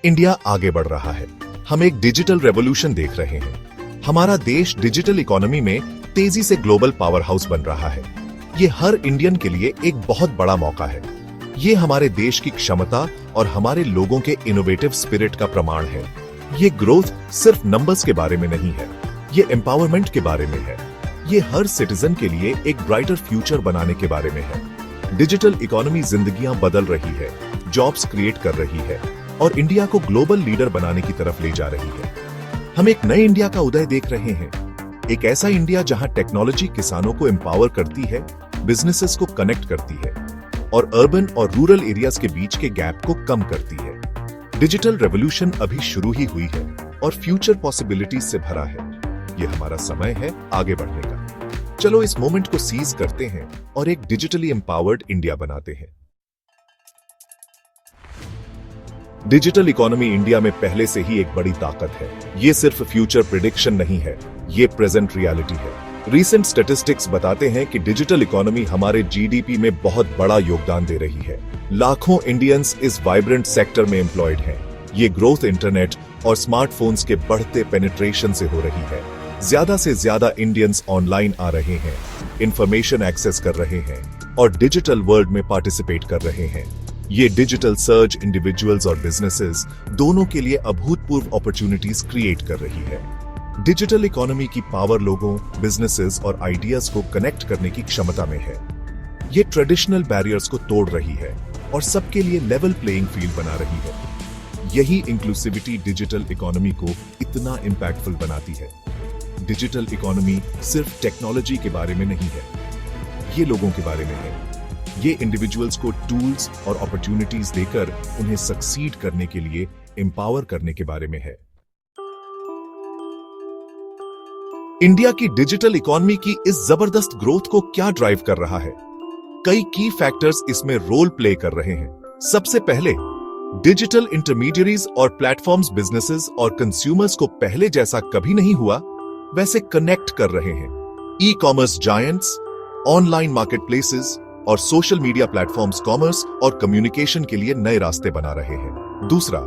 India आगे बढ़ रहा है। हम एक डिजिटल रेवोल्यूशन देख रहे हैं। हमारा देश डिजिटल इकोनॉमी में तेजी से ग्लोबल पावर हाउस बन रहा है। ये हर इंडियन के लिए एक बहुत बड़ा मौका है। ये हमारे देश की क्षमता और हमारे लोगों के इनोवेटिव स्पिरिट का प्रमाण है। ये ग्रोथ सिर्फ नंबर्स के बारे में नहीं है, ये एम्पावरमेंट के बारे में है। ये हर सिटीजन के लिए एक ब्राइटर फ्यूचर बनाने के बारे में है। डिजिटल इकोनॉमी जिंदगियां बदल रही है, जॉब्स क्रिएट कर रही है और इंडिया को ग्लोबल लीडर बनाने की तरफ ले जा रही है। हम एक नए इंडिया का उदय देख रहे हैं। एक ऐसा इंडिया जहां टेक्नोलॉजी किसानों को एम्पावर करती है, बिजनेसेस को कनेक्ट करती है और अर्बन और रूरल एरियाज के बीच के गैप को कम करती है। डिजिटल रेवोल्यूशन अभी शुरू ही हुई है और फ्यूचर पॉसिबिलिटीज से भरा है। ये हमारा समय है आगे बढ़ने का। चलो इस मोमेंट को सीज करते हैं और एक डिजिटली एम्पावर्ड इंडिया बनाते हैं। डिजिटल इकोनॉमी इंडिया में पहले से ही एक बड़ी ताकत है। ये सिर्फ फ्यूचर प्रिडिक्शन नहीं है, ये प्रेजेंट रियलिटी है। रीसेंट स्टैटिस्टिक्स बताते हैं कि डिजिटल इकोनॉमी हमारे जीडीपी में बहुत बड़ा योगदान दे रही है। लाखों इंडियंस इस वाइब्रेंट सेक्टर में एम्प्लॉयड हैं। ये ग्रोथ इंटरनेट और स्मार्टफोन्स के बढ़ते पेनिट्रेशन से हो रही है। ज्यादा से ज्यादा इंडियंस ऑनलाइन आ रहे हैं, इंफॉर्मेशन एक्सेस कर रहे हैं और डिजिटल वर्ल्ड में पार्टिसिपेट कर रहे हैं। ये डिजिटल सर्ज इंडिविजुअल्स और बिजनेसेस दोनों के लिए अभूतपूर्व अपॉर्चुनिटीज क्रिएट कर रही है। डिजिटल इकोनॉमी की पावर लोगों, बिजनेसेस और आइडियाज को कनेक्ट करने की क्षमता में है। ये ट्रेडिशनल बैरियर्स को तोड़ रही है और सबके लिए लेवल प्लेइंग फील्ड बना रही है। यही इंक्लूसिविटी डिजिटल इकोनॉमी को इतना इंपैक्टफुल बनाती है। डिजिटल इकोनॉमी सिर्फ टेक्नोलॉजी के बारे में नहीं है, ये लोगों के बारे में है। ये इंडिविजुअल्स को टूल्स और अपॉर्चुनिटीज देकर उन्हें सक्सीड करने के लिए एम्पावर करने के बारे में है। इंडिया की डिजिटल इकोनॉमी की इस जबरदस्त ग्रोथ को क्या ड्राइव कर रहा है? कई की फैक्टर्स इसमें रोल प्ले कर रहे हैं। सबसे पहले डिजिटल इंटरमीडियरीज और प्लेटफॉर्म्स बिजनेसेस और कंज्यूमर्स को पहले जैसा कभी नहीं हुआ वैसे कनेक्ट कर रहे हैं। ई कॉमर्स जायंट्स, ऑनलाइन मार्केटप्लेसेस और सोशल मीडिया प्लेटफॉर्म्स कॉमर्स और कम्युनिकेशन के लिए नए रास्ते बना रहे हैं। दूसरा,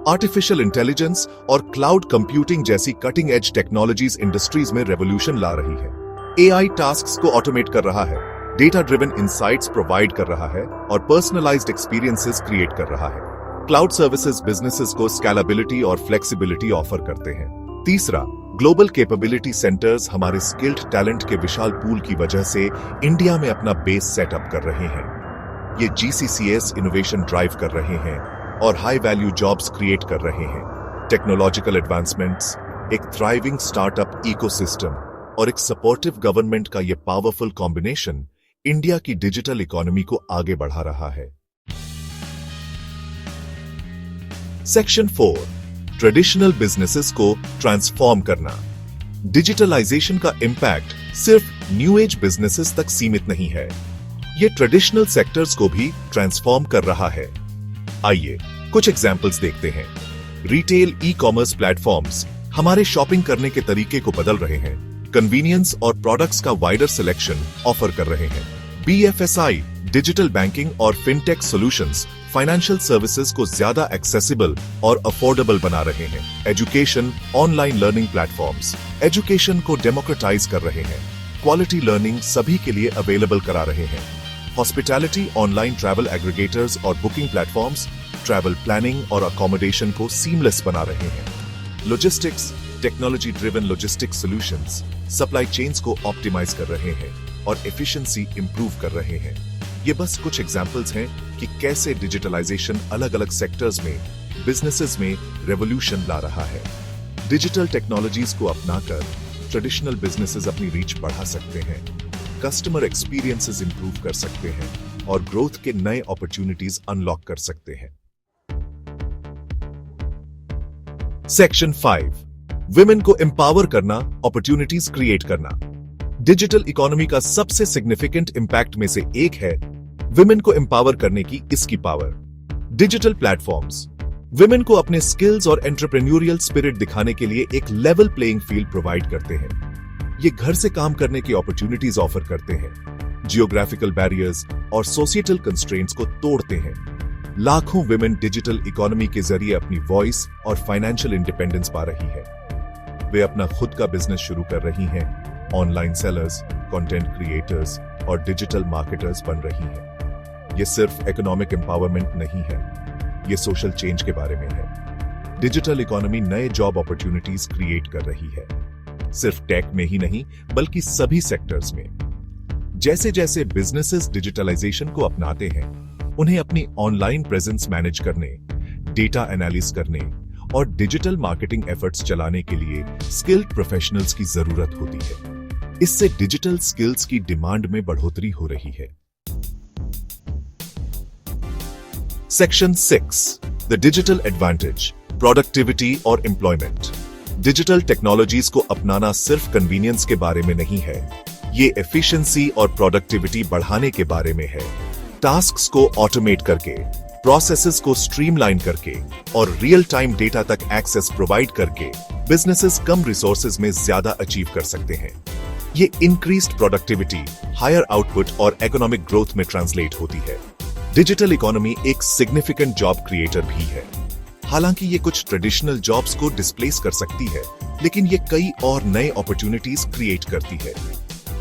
आर्टिफिशियल इंटेलिजेंस और क्लाउड कंप्यूटिंग जैसी कटिंग एज टेक्नोलॉजीज इंडस्ट्रीज में रेवोल्यूशन ला रही है। एआई टास्क्स को ऑटोमेट कर रहा है, डेटा ड्रिवन इंसाइट्स प्रोवाइड कर रहा है और पर्सनलाइज्ड एक्सपीरियंसेस क्रिएट कर रहा है। क्लाउड सर्विसेज बिजनेसेस को स्केलेबिलिटी और फ्लेक्सिबिलिटी ऑफर करते हैं। तीसरा, ग्लोबल कैपेबिलिटी सेंटर्स हमारे स्किल्ड टैलेंट के विशाल पूल की वजह से इंडिया में अपना बेस सेटअप कर रहे हैं। ये जीसीसीएस इनोवेशन ड्राइव कर रहे हैं और हाई वैल्यू जॉब्स क्रिएट कर रहे हैं। टेक्नोलॉजिकल एडवांसमेंट्स, एक थ्राइविंग स्टार्टअप इकोसिस्टम और एक सपोर्टिव गवर्नमेंट का ये पावरफुल कॉम्बिनेशन इंडिया की डिजिटल इकोनॉमी को आगे बढ़ा रहा है। सेक्शन 4, ट्रेडिशनल बिजनेसेस को ट्रांसफॉर्म करना। डिजिटलाइजेशन का इंपैक्ट सिर्फ न्यू एज बिजनेसेस तक सीमित नहीं है, ये ट्रेडिशनल सेक्टर्स को भी ट्रांसफॉर्म कर रहा है। आइए कुछ एग्जांपल्स देखते हैं। रिटेल ई कॉमर्स प्लेटफॉर्म्स हमारे शॉपिंग करने के तरीके को बदल रहे हैं। कन्वीनियंस और प्रोडक्ट्स का वाइडर सिलेक्शन ऑफर कर रहे हैं। बीएफएसआई डिजिटल बैंकिंग और फिनटेक सॉल्यूशंस फाइनेंशियल सर्विसेज को ज्यादा एक्सेसिबल और अफोर्डेबल बना रहे हैं। Education online learning platforms education को डेमोक्रेटाइज कर रहे हैं। क्वालिटी लर्निंग सभी के लिए अवेलेबल करा रहे हैं। हॉस्पिटैलिटी ऑनलाइन ट्रैवल एग्रीगेटर्स और बुकिंग प्लेटफॉर्म्स ट्रैवल प्लानिंग और अकोमोडेशन को सीमलेस बना रहे हैं। Logistics technology driven logistics solutions supply chains को ऑप्टिमाइज कर रहे हैं और एफिशिएंसी इंप्रूव कर रहे हैं। ये बस कुछ एग्जांपल्स हैं कि कैसे डिजिटलाइजेशन अलग अलग सेक्टर्स में बिजनेसेस में रेवोल्यूशन ला रहा है। डिजिटल टेक्नोलॉजीज को अपनाकर ट्रेडिशनल बिजनेसेस अपनी रीच बढ़ा सकते हैं, कस्टमर एक्सपीरियंसेस इंप्रूव कर सकते हैं और ग्रोथ के नए अपॉर्चुनिटीज अनलॉक कर सकते हैं। सेक्शन 5, विमेन को एम्पावर करना, अपॉर्चुनिटीज क्रिएट करना। डिजिटल इकोनॉमी का सबसे सिग्निफिकेंट इंपैक्ट में से एक है विमेन को एम्पावर करने की इसकी पावर। डिजिटल प्लेटफॉर्म्स विमेन को अपने स्किल्स और एंटरप्रेन्योरियल स्पिरिट दिखाने के लिए एक लेवल प्लेइंग फील्ड प्रोवाइड करते हैं। ये घर से काम करने की अपॉर्चुनिटीज ऑफर करते हैं, जियोग्राफिकल बैरियर्स और सोसाइटल कंस्ट्रेंट्स को तोड़ते हैं। लाखों विमेन डिजिटल इकोनॉमी के जरिए अपनी वॉइस और फाइनेंशियल इंडिपेंडेंस पा रही है। वे अपना खुद का बिजनेस शुरू कर रही हैं, ऑनलाइन सेलर्स, कंटेंट क्रिएटर्स और डिजिटल मार्केटर्स बन रही हैं। ये सिर्फ इकोनॉमिक एम्पावरमेंट नहीं है, ये सोशल चेंज के बारे में है। डिजिटल इकोनॉमी नए जॉब अपॉर्चुनिटीज क्रिएट कर रही है, सिर्फ टेक में ही नहीं बल्कि सभी सेक्टर्स में। जैसे जैसे बिजनेसेस डिजिटलाइजेशन को अपनाते हैं, उन्हें अपनी ऑनलाइन प्रेजेंस मैनेज करने, डेटा एनालिसिस करने और डिजिटल मार्केटिंग एफर्ट्स चलाने के लिए स्किल्ड प्रोफेशनल्स की जरूरत होती है। इससे डिजिटल स्किल्स की डिमांड में बढ़ोतरी हो रही है। Section 6, the digital advantage, productivity और एम्प्लॉयमेंट। डिजिटल टेक्नोलॉजीज को अपनाना सिर्फ कन्वीनियंस के बारे में नहीं है, ये एफिशिएंसी और प्रोडक्टिविटी बढ़ाने के बारे में है। टास्क्स को ऑटोमेट करके, प्रोसेसेस को स्ट्रीमलाइन करके और रियल टाइम डेटा तक एक्सेस प्रोवाइड करके बिजनेसेस कम रिसोर्सेज में ज्यादा अचीव कर सकते हैं। ये इंक्रीज्ड प्रोडक्टिविटी, हायर आउटपुट और इकोनॉमिक ग्रोथ में ट्रांसलेट होती है। डिजिटल इकोनॉमी एक सिग्निफिकेंट जॉब क्रिएटर भी है। हालांकि ये कुछ ट्रेडिशनल जॉब्स को डिस्प्लेस कर सकती है, लेकिन ये कई और नए अपॉर्चुनिटीज क्रिएट करती है।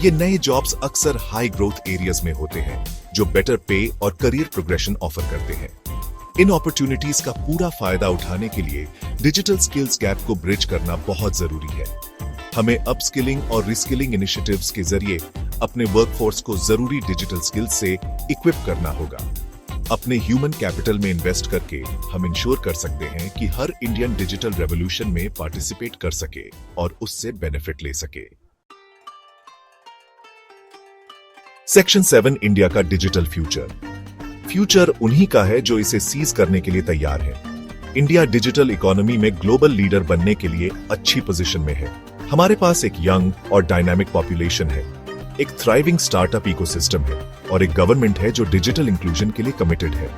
ये नए जॉब्स अक्सर हाई ग्रोथ एरियाज में होते हैं, जो बेटर पे और करियर प्रोग्रेशन ऑफर करते हैं। इन अपॉर्चुनिटीज का पूरा फायदा उठाने के लिए डिजिटल स्किल्स गैप को ब्रिज करना बहुत जरूरी है। हमें अपस्किलिंग और रिस्किलिंग इनिशिएटिव्स के जरिए अपने वर्कफोर्स को जरूरी डिजिटल स्किल्स से इक्विप करना होगा। अपने ह्यूमन कैपिटल में इन्वेस्ट करके हम इंश्योर कर सकते हैं कि हर इंडियन डिजिटल रेवोल्यूशन में पार्टिसिपेट कर सके और उससे बेनिफिट ले सके। सेक्शन 7, इंडिया का डिजिटल फ्यूचर। फ्यूचर उन्हीं का है जो इसे सीज करने के लिए तैयार है। इंडिया डिजिटल इकोनॉमी में ग्लोबल लीडर बनने के लिए अच्छी पोजीशन में है। हमारे पास एक यंग और डायनामिक पॉपुलेशन है, एक थ्राइविंग स्टार्टअप इकोसिस्टम है और एक गवर्नमेंट है जो डिजिटल इंक्लूजन के लिए कमिटेड है।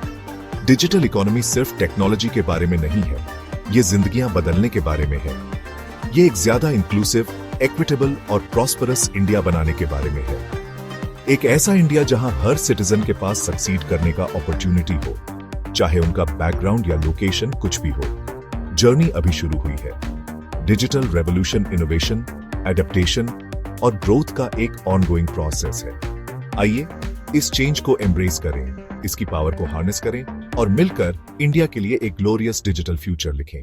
डिजिटल इकोनॉमी सिर्फ टेक्नोलॉजी के बारे में नहीं है, ये जिंदगियां बदलने के बारे में है। ये एक ज्यादा इंक्लूसिव, इक्विटेबल और प्रॉस्परस इंडिया बनाने के बारे में है। एक ऐसा इंडिया जहां हर सिटीजन के पास सक्सीड करने का अपॉर्चुनिटी हो, चाहे उनका बैकग्राउंड या लोकेशन कुछ भी हो। जर्नी अभी शुरू हुई है। डिजिटल रेवोल्यूशन इनोवेशन, एडेप्टेशन और ग्रोथ का एक ऑनगोइंग प्रोसेस है। आइए इस चेंज को एम्ब्रेस करें, इसकी पावर को हार्नेस करें और मिलकर इंडिया के लिए एक ग्लोरियस डिजिटल फ्यूचर लिखें।